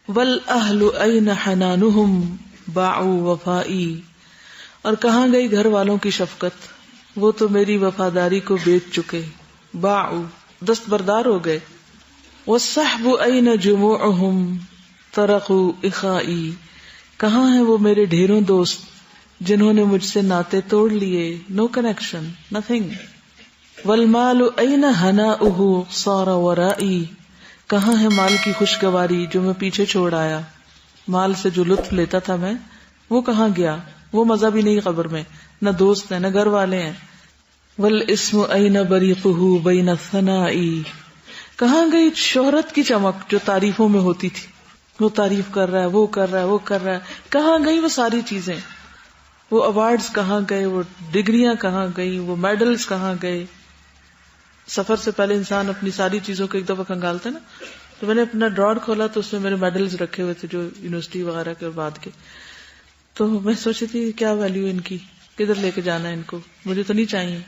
والاہل N حنانہم باعوا وفائی، اور کہاں گئی گھر والوں کی شفقت، وہ تو میری وفاداری کو بیچ چکے، باعوا دستبردار ہو گئے. والصحب این جموعہم ترکوا اخائی، کہاں ہیں وہ میرے ڈھیروں دوست جنہوں نے مجھ سے ناطے توڑ لیے، نو کنیکشن، نتھنگ. والمال این ہناؤہ صار ورائی، کہاں ہے مال کی خوشگواری جو میں پیچھے چھوڑ آیا، مال سے جو لطف لیتا تھا میں، وہ کہاں گیا، وہ مزہ بھی نہیں قبر میں، نہ دوست ہیں نہ گھر والے ہیں. والاسم این بریقہ بین الثنائی، کہاں گئی شہرت کی چمک جو تعریفوں میں ہوتی تھی، وہ تعریف کر رہا ہے، وہ کر رہا ہے، وہ کر رہا ہے، کہاں گئی وہ ساری چیزیں، وہ ایوارڈز کہاں گئے، وہ ڈگریاں کہاں گئی، وہ میڈلز کہاں گئے. سفر سے پہلے انسان اپنی ساری چیزوں کو ایک دفعہ کنگالتا ہے نا، تو میں نے اپنا ڈراور کھولا تو اس میں میرے میڈلز رکھے ہوئے تھے جو یونیورسٹی وغیرہ کے بعد کے، تو میں سوچی تھی کیا ویلیو ان کی، کدھر لے کے جانا ہے ان کو، مجھے تو نہیں چاہیے،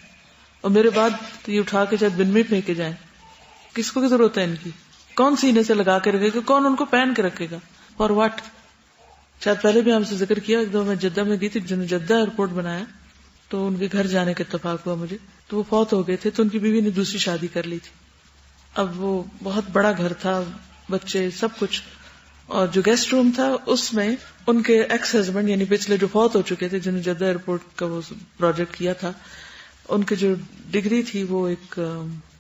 اور میرے بعد یہ اٹھا کے شاید بن میں پھینکے جائیں، کس کو ضرورت ہے ان کی، کون سینے سے لگا کے رکھے گا، کون ان کو پہن کے رکھے گا، فار واٹ. شاید پہلے بھی ہم سے ذکر کیا، ایک دو میں جدہ میں گئی تھی، جنہوں نے جدہ ایئرپورٹ بنایا، تو ان کے گھر جانے کا اتفاق ہوا مجھے، تو وہ فوت ہو گئے تھے، تو ان کی بیوی نے دوسری شادی کر لی تھی. اب وہ بہت بڑا گھر تھا، بچے سب کچھ، اور جو گیسٹ روم تھا اس میں ان کے ایکس ہسبینڈ یعنی پچھلے جو فوت ہو چکے تھے، جنہوں نے جدہ ایئرپورٹ کا وہ پروجیکٹ کیا تھا، ان کی جو ڈگری تھی وہ ایک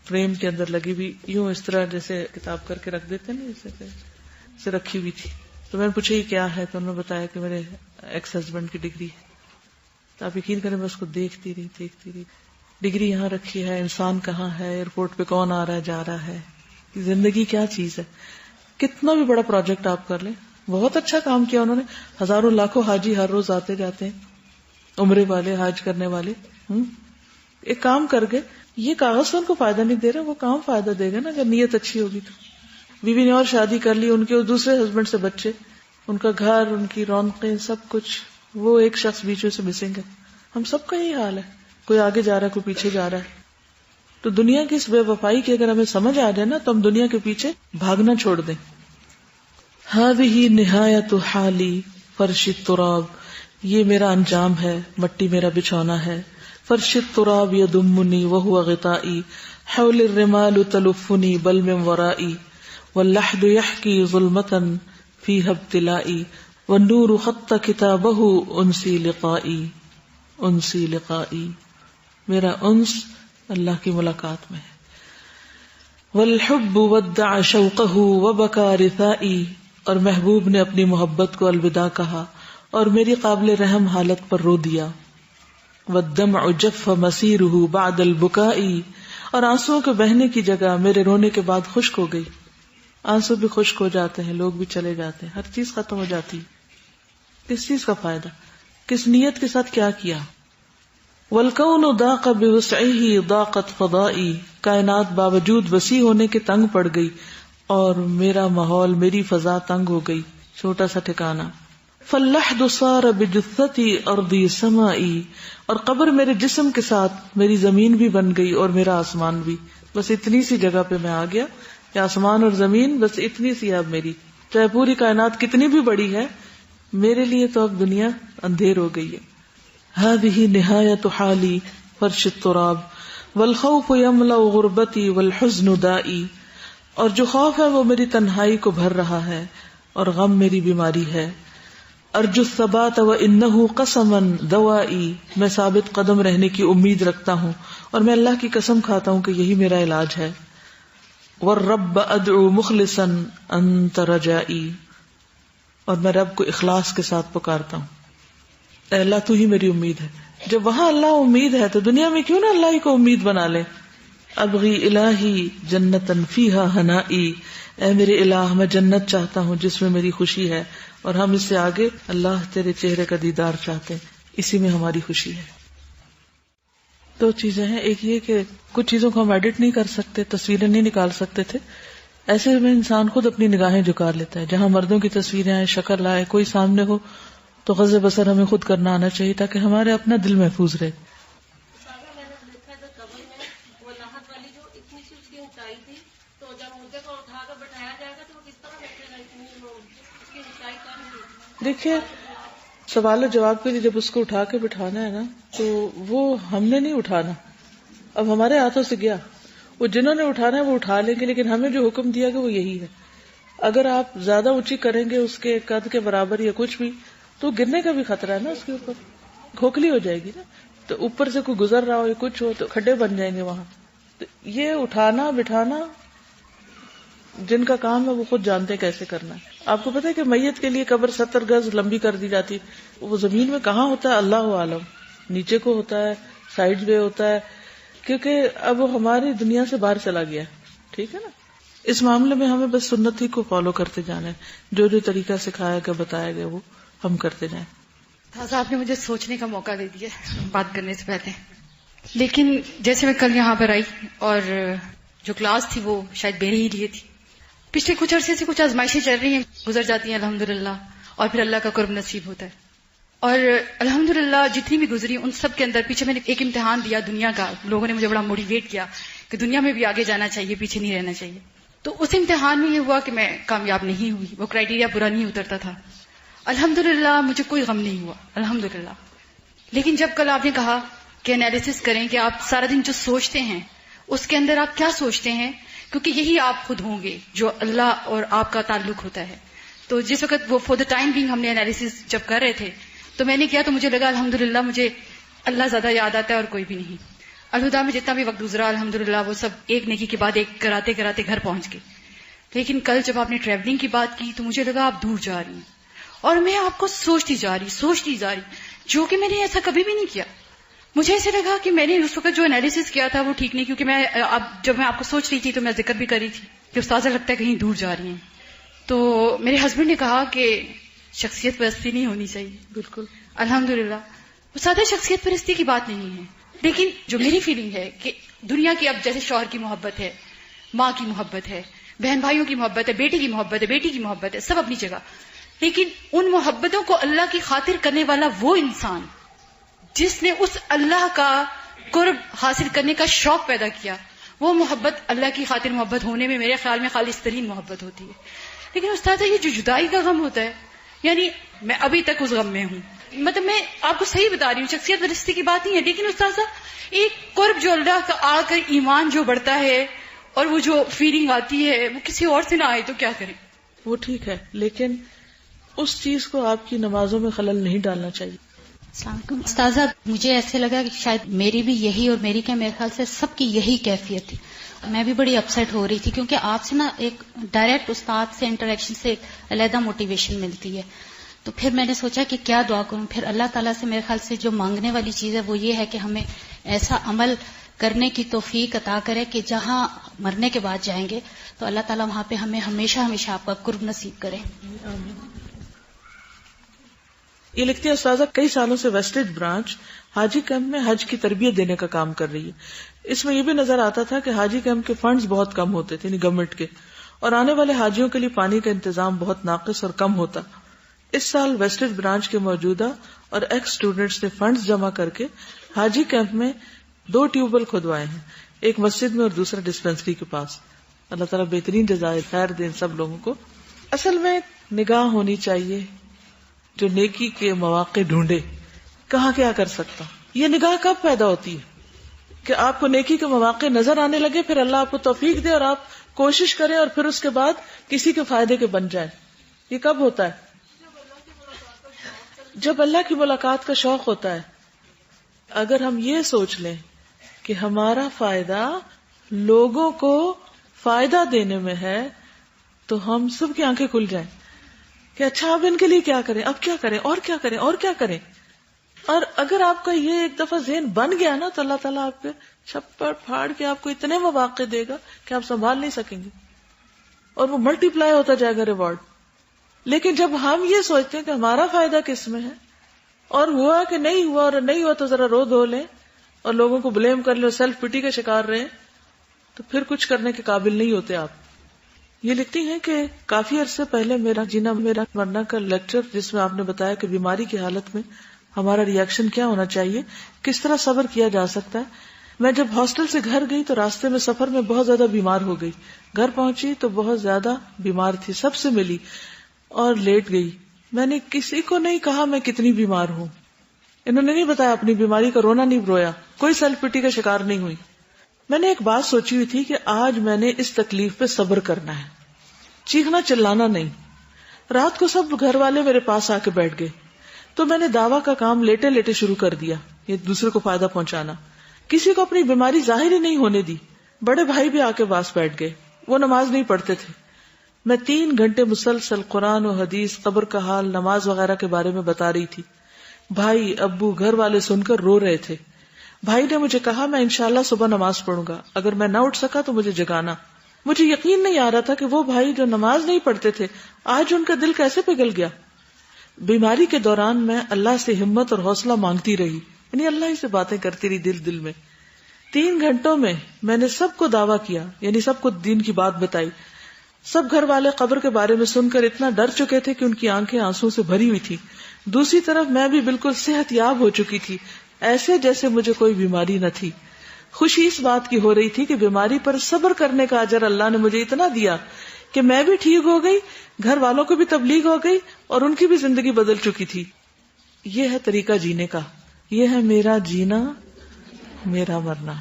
فریم کے اندر لگی ہوئی، یوں اس طرح جیسے کتاب کر کے رکھ دیتے ہیں نا، جیسے رکھی ہوئی تھی. تو میں نے پوچھا یہ کیا ہے، تو انہوں نے بتایا کہ میرے ایکس ہسبینڈ کی ڈگری ہے. تو آپ یقین کریں میں اس کو دیکھتی رہی، ڈگری یہاں رکھی ہے، انسان کہاں ہے، ایئرپورٹ پہ کون آ رہا ہے جا رہا ہے، زندگی کیا چیز ہے. کتنا بھی بڑا پروجیکٹ آپ کر لیں، بہت اچھا کام کیا انہوں نے، ہزاروں لاکھوں حاجی ہر روز آتے جاتے ہیں، عمرے والے، حج کرنے والے. ایک کام کر گئے، یہ کاغذ تو ان کو فائدہ نہیں دے رہا، وہ کام فائدہ دے گا نا اگر نیت اچھی ہوگی تو. بیوی نے اور شادی کر لی، ان کے اور دوسرے ہسبینڈ سے بچے، ان کا گھر، ان کی رونقیں، سب کچھ، وہ ایک شخص بیچ میں سے مسنگ ہے. ہم سب کا یہی حال ہے، کوئی آگے جا رہا ہے، کوئی پیچھے جا رہا ہے. تو دنیا کی اس بے وفائی کی اگر ہمیں سمجھ آ جائے نا تو ہم دنیا کے پیچھے بھاگنا چھوڑ دیں. ہذہ نہایت حالی فرش التراب، یہ میرا انجام ہے، مٹی میرا بچھونا ہے. فرش التراب یضمنی وہو غطائی، حول الرمال تلفنی بل من ورائی، واللحد یحکی ظلمتا فیہا ابتلائی، والنور خط کتابہ انسی لقائی. انسی لقائی، میرا انس اللہ کی ملاقات میں ہے. والحب ودع شوقہ وبکا رثائی، اور محبوب نے اپنی محبت کو الوداع کہا اور میری قابل رحم حالت پر رو دیا. والدمع جف مسیرہ بعد البکاء، اور آنسوؤں کے بہنے کی جگہ میرے رونے کے بعد خشک ہو گئی. آنسو بھی خشک ہو جاتے ہیں، لوگ بھی چلے جاتے ہیں، ہر چیز ختم ہو جاتی. کس چیز کا فائدہ، کس نیت کے ساتھ کیا کیا. والکون ضاق بوسعہ ضاقت فضائی، کائنات باوجود وسیع ہونے کے تنگ پڑ گئی اور میرا ماحول، میری فضا تنگ ہو گئی، چھوٹا سا ٹھکانا. فاللحد صار بجثتی ارضی سمائی، اور قبر میرے جسم کے ساتھ میری زمین بھی بن گئی اور میرا آسمان بھی. بس اتنی سی جگہ پہ میں آ گیا کہ آسمان اور زمین بس اتنی سی اب میری، چاہے پوری کائنات کتنی بھی بڑی ہے، میرے لیے تو اب دنیا اندھیر ہو گئی ہے. هذه نہایت حالی فرش التراب والخوف یملأ غربتی والحزن دائی، اور جو خوف ہے وہ میری تنہائی کو بھر رہا ہے اور غم میری بیماری ہے. ارجو الثبات وانہ قسما دوائی، میں ثابت قدم رہنے کی امید رکھتا ہوں اور میں اللہ کی قسم کھاتا ہوں کہ یہی میرا علاج ہے. والرب ادعو مخلصا انت رجائی، اور میں رب کو اخلاص کے ساتھ پکارتا ہوں، اے اللہ تو ہی میری امید ہے. جب وہاں اللہ امید ہے تو دنیا میں کیوں نہ اللہ ہی کو امید بنا لے. ابغی الہی جنتا فیہا ہنائی، اے میرے الہ میں جنت چاہتا ہوں جس میں میری خوشی ہے، اور ہم اس سے آگے اللہ تیرے چہرے کا دیدار چاہتے ہیں، اسی میں ہماری خوشی ہے. دو چیزیں ہیں، ایک یہ کہ کچھ چیزوں کو ہم ایڈٹ نہیں کر سکتے، تصویریں نہیں نکال سکتے تھے، ایسے میں انسان خود اپنی نگاہیں جھکا لیتا ہے. جہاں مردوں کی تصویریں آئے، شکل آئے، کوئی سامنے ہو تو غض بصر ہمیں خود کرنا آنا چاہیے تاکہ ہمارے اپنا دل محفوظ رہے. میں نے دیکھا تھا قبر میں وہ لاہت والی جو اتنی سی اس کی اونچائی تھی، تو جب مردے کو اٹھا کر بٹھایا جائے گا تو وہ کس طرح بیٹھے گا اتنی وہ دیکھیے سوال و جواب کے لیے جب اس کو اٹھا کے بٹھانا ہے نا تو وہ ہم نے نہیں اٹھانا، اب ہمارے ہاتھوں سے گیا، وہ جنہوں نے اٹھانا ہے وہ اٹھا لیں گے، لیکن ہمیں جو حکم دیا گیا وہ یہی ہے. اگر آپ زیادہ اونچی کریں گے اس کے قد کے برابر یا کچھ بھی تو گرنے کا بھی خطرہ ہے نا، اس کے اوپر کھوکھلی ہو جائے گی نا، تو اوپر سے کوئی گزر رہا ہو یا کچھ ہو تو کھڈے بن جائیں گے وہاں. تو یہ اٹھانا بٹھانا جن کا کام ہے وہ خود جانتے کیسے کرنا ہے. آپ کو پتا ہے کہ میت کے لیے قبر 70 گز لمبی کر دی جاتی، وہ زمین میں کہاں ہوتا ہے اللہ عالم، نیچے کو ہوتا ہے، سائڈ میں ہوتا ہے، کیونکہ اب وہ ہماری دنیا سے باہر چلا گیا. ٹھیک ہے نا. اس معاملے میں ہمیں بس سنت ہی کو فالو کرتے جانا ہے، جو جو طریقہ سکھایا گیا بتایا گیا وہ ہم کرتے جائیں. آپ نے مجھے سوچنے کا موقع دے دیا بات کرنے سے پہلے. لیکن جیسے میں کل یہاں پر آئی اور جو کلاس تھی وہ شاید میرے ہی لیے تھی. پچھلے کچھ عرصے سے کچھ آزمائشیں چل رہی ہیں، گزر جاتی ہیں الحمدللہ، اور پھر اللہ کا قرب نصیب ہوتا ہے. اور الحمدللہ جتنی بھی گزری ان سب کے اندر پیچھے میں نے ایک امتحان دیا دنیا کا. لوگوں نے مجھے بڑا موٹیویٹ کیا کہ دنیا میں بھی آگے جانا چاہیے، پیچھے نہیں رہنا چاہیے. تو اس امتحان میں یہ ہوا کہ میں کامیاب نہیں ہوئی، وہ کرائیٹیریا پورا نہیں اترتا تھا. الحمدللہ مجھے کوئی غم نہیں ہوا الحمدللہ. لیکن جب کل آپ نے کہا کہ انالیسس کریں کہ آپ سارا دن جو سوچتے ہیں اس کے اندر آپ کیا سوچتے ہیں، کیونکہ یہی آپ خود ہوں گے جو اللہ اور آپ کا تعلق ہوتا ہے. تو جس وقت وہ فور دا ٹائم بینگ ہم نے انالیسس جب کر رہے تھے تو میں نے کیا تو مجھے لگا الحمدللہ مجھے اللہ زیادہ یاد آتا ہے اور کوئی بھی نہیں. الہدا میں جتنا بھی وقت گزرا الحمدللہ وہ سب ایک نیکی کے بعد ایک کراتے کراتے گھر پہنچ گئے. لیکن کل جب آپ نے ٹریولنگ کی بات کی تو مجھے لگا آپ دور جا رہی ہیں اور میں آپ کو سوچتی جا رہی جو کہ میں نے ایسا کبھی بھی نہیں کیا. مجھے ایسے لگا کہ میں نے اس وقت جو انالیسس کیا تھا وہ ٹھیک نہیں، کیونکہ میں جب میں آپ کو سوچ رہی تھی تو میں ذکر بھی کر رہی تھی کہ استاذہ لگتا ہے کہیں دور جا رہی ہیں. تو میرے ہسبینڈ نے کہا کہ شخصیت پرستی نہیں ہونی چاہیے. بالکل الحمدللہ وہ سادہ شخصیت پرستی کی بات نہیں ہے، لیکن جو میری فیلنگ ہے کہ دنیا کی اب جیسے شوہر کی محبت ہے، ماں کی محبت ہے، بہن بھائیوں کی محبت ہے، بیٹی کی محبت ہے، بیٹی کی محبت ہے، سب اپنی جگہ. لیکن ان محبتوں کو اللہ کی خاطر کرنے والا وہ انسان جس نے اس اللہ کا قرب حاصل کرنے کا شوق پیدا کیا، وہ محبت اللہ کی خاطر محبت ہونے میں میرے خیال میں خالص ترین محبت ہوتی ہے. لیکن استاد یہ جو جدائی کا غم ہوتا ہے، یعنی میں ابھی تک اس غم میں ہوں. مطلب میں آپ کو صحیح بتا رہی ہوں، شخصیت پرستی کی بات نہیں ہے، لیکن استاد ایک قرب جو اللہ کا آ کر ایمان جو بڑھتا ہے اور وہ جو فیلنگ آتی ہے وہ کسی اور سے نہ آئے تو کیا کریں. وہ ٹھیک ہے، لیکن اس چیز کو آپ کی نمازوں میں خلل نہیں ڈالنا چاہیے. السلام علیکم استاذہ، مجھے ایسے لگا کہ شاید میری بھی یہی اور میری کیا میرے خیال سے سب کی یہی کیفیت تھی. میں بھی بڑی اپسیٹ ہو رہی تھی کیونکہ آپ سے نا ایک ڈائریکٹ استاد سے انٹریکشن سے ایک علیحدہ موٹیویشن ملتی ہے. تو پھر میں نے سوچا کہ کیا دعا کروں. پھر اللہ تعالیٰ سے میرے خیال سے جو مانگنے والی چیز ہے وہ یہ ہے کہ ہمیں ایسا عمل کرنے کی توفیق عطا کرے کہ جہاں مرنے کے بعد جائیں گے تو اللہ تعالیٰ وہاں پہ ہمیں ہمیشہ ہمیشہ آپ کا قرب نصیب کرے. یہ لکھتی ہے استاذہ کئی سالوں سے ویسٹیج برانچ حاجی کیمپ میں حج کی تربیت دینے کا کام کر رہی ہے. اس میں یہ بھی نظر آتا تھا کہ حاجی کیمپ کے فنڈز بہت کم ہوتے تھے، یعنی گورنمنٹ کے، اور آنے والے حاجیوں کے لیے پانی کا انتظام بہت ناقص اور کم ہوتا. اس سال ویسٹیج برانچ کے موجودہ اور ایکس اسٹوڈینٹس نے فنڈز جمع کر کے حاجی کیمپ میں 2 ٹیوب ویل کھدوائے ہیں، ایک مسجد میں اور دوسرا ڈسپینسری کے پاس. اللہ تعالیٰ بہترین جزائے خیر دیں سب لوگوں کو. اصل میں نگاہ ہونی چاہیے جو نیکی کے مواقع ڈھونڈے کہاں کیا کر سکتا. یہ نگاہ کب پیدا ہوتی ہے کہ آپ کو نیکی کے مواقع نظر آنے لگے، پھر اللہ آپ کو توفیق دے اور آپ کوشش کریں اور پھر اس کے بعد کسی کے فائدے کے بن جائیں. یہ کب ہوتا ہے؟ جب اللہ کی ملاقات کا شوق ہوتا ہے. اگر ہم یہ سوچ لیں کہ ہمارا فائدہ لوگوں کو فائدہ دینے میں ہے تو ہم سب کی آنکھیں کھل جائیں کہ اچھا اب ان کے لیے کیا کریں، اب کیا کریں اور کیا کریں اور کیا کریں. اور اگر آپ کا یہ ایک دفعہ ذہن بن گیا نا تو اللہ تعالیٰ آپ کے چھپڑ پھاڑ کے آپ کو اتنے مواقع دے گا کہ آپ سنبھال نہیں سکیں گے اور وہ ملٹی پلائی ہوتا جائے گا ریوارڈ. لیکن جب ہم یہ سوچتے ہیں کہ ہمارا فائدہ کس میں ہے اور ہوا کہ نہیں ہوا اور نہیں ہوا تو ذرا رو دھو لیں اور لوگوں کو بلیم کر لیں اور سیلف پٹی کا شکار رہے تو پھر کچھ کرنے کے قابل نہیں ہوتے آپ. یہ لکھتی ہیں کہ کافی عرصے پہلے میرا جینا میرا مرنا کا لیکچر جس میں آپ نے بتایا کہ بیماری کی حالت میں ہمارا ری ایکشن کیا ہونا چاہیے، کس طرح صبر کیا جا سکتا ہے. میں جب ہاسٹل سے گھر گئی تو راستے میں سفر میں بہت زیادہ بیمار ہو گئی. گھر پہنچی تو بہت زیادہ بیمار تھی، سب سے ملی اور لیٹ گئی. میں نے کسی کو نہیں کہا میں کتنی بیمار ہوں. انہوں نے نہیں بتایا اپنی بیماری کا، رونا نہیں رویا، کوئی سیلف پٹی کا شکار نہیں ہوئی. میں نے ایک بات سوچی ہوئی تھی کہ آج میں نے اس تکلیف پہ صبر کرنا ہے، چیخنا چلانا نہیں. رات کو سب گھر والے میرے پاس آ کے بیٹھ گئے تو میں نے دعویٰ کا کام لیٹے لیٹے شروع کر دیا، یہ دوسرے کو فائدہ پہنچانا. کسی کو اپنی بیماری ظاہر ہی نہیں ہونے دی. بڑے بھائی بھی آ کے پاس بیٹھ گئے، وہ نماز نہیں پڑھتے تھے. میں 3 گھنٹے مسلسل قرآن و حدیث، قبر کا حال، نماز وغیرہ کے بارے میں بتا رہی تھی. بھائی، ابو، گھر والے سن کر رو رہے تھے. بھائی نے مجھے کہا میں انشاءاللہ صبح نماز پڑھوں گا، اگر میں نہ اٹھ سکا تو مجھے جگانا. مجھے یقین نہیں آ رہا تھا کہ وہ بھائی جو نماز نہیں پڑھتے تھے آج ان کا دل کیسے پگھل گیا. بیماری کے دوران میں اللہ سے ہمت اور حوصلہ مانگتی رہی، یعنی اللہ ہی سے باتیں کرتی رہی دل میں. 3 گھنٹوں میں نے سب کو دعویٰ کیا، یعنی سب کو دین کی بات بتائی. سب گھر والے قبر کے بارے میں سن کر اتنا ڈر چکے تھے کہ ان کی آنکھیں آنسو سے بھری ہوئی تھی. دوسری طرف میں بھی بالکل صحت یاب ہو چکی تھی، ایسے جیسے مجھے کوئی بیماری نہ تھی. خوشی اس بات کی ہو رہی تھی کہ بیماری پر صبر کرنے کا اجر اللہ نے مجھے اتنا دیا کہ میں بھی ٹھیک ہو گئی، گھر والوں کو بھی تبلیغ ہو گئی اور ان کی بھی زندگی بدل چکی تھی. یہ ہے طریقہ جینے کا، یہ ہے میرا جینا میرا مرنا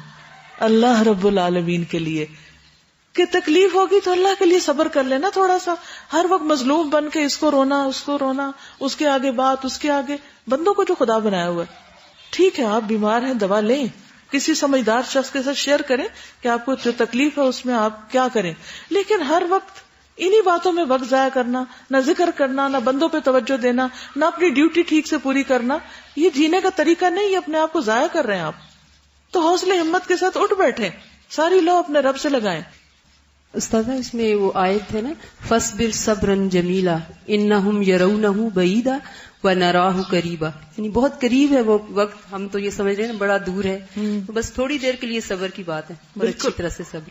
اللہ رب العالمین کے لیے. کہ تکلیف ہوگی تو اللہ کے لیے صبر کر لینا تھوڑا سا. ہر وقت مظلوم بن کے اس کو رونا اس کو رونا، اس کے آگے بات، اس کے آگے بندوں کو جو خدا بنایا ہوا ہے. ٹھیک ہے آپ بیمار ہیں، دوا لیں، کسی سمجھدار شخص کے ساتھ شیئر کریں کہ آپ کو جو تکلیف ہے اس میں آپ کیا کریں، لیکن ہر وقت انہی باتوں میں وقت ضائع کرنا، نہ ذکر کرنا، نہ بندوں پہ توجہ دینا، نہ اپنی ڈیوٹی ٹھیک سے پوری کرنا، یہ جینے کا طریقہ نہیں، اپنے آپ کو ضائع کر رہے ہیں آپ. تو حوصلے ہمت کے ساتھ اٹھ بیٹھے، ساری لو اپنے رب سے لگائیں. استاذہ اس میں وہ آیت ہے نا، فَاصْبِرْ صَبْرًا جَمِيلًا إِنَّهُمْ يَرَوْنَهُ بَعِيدًا وَنَرَاهُ قَرِيبًا، یعنی بہت قریب ہے وہ وقت، ہم تو یہ سمجھ رہے ہیں بڑا دور ہے، تو بس تھوڑی دیر کے لیے صبر کی بات ہے، بڑی اچھی طرح سے صبر.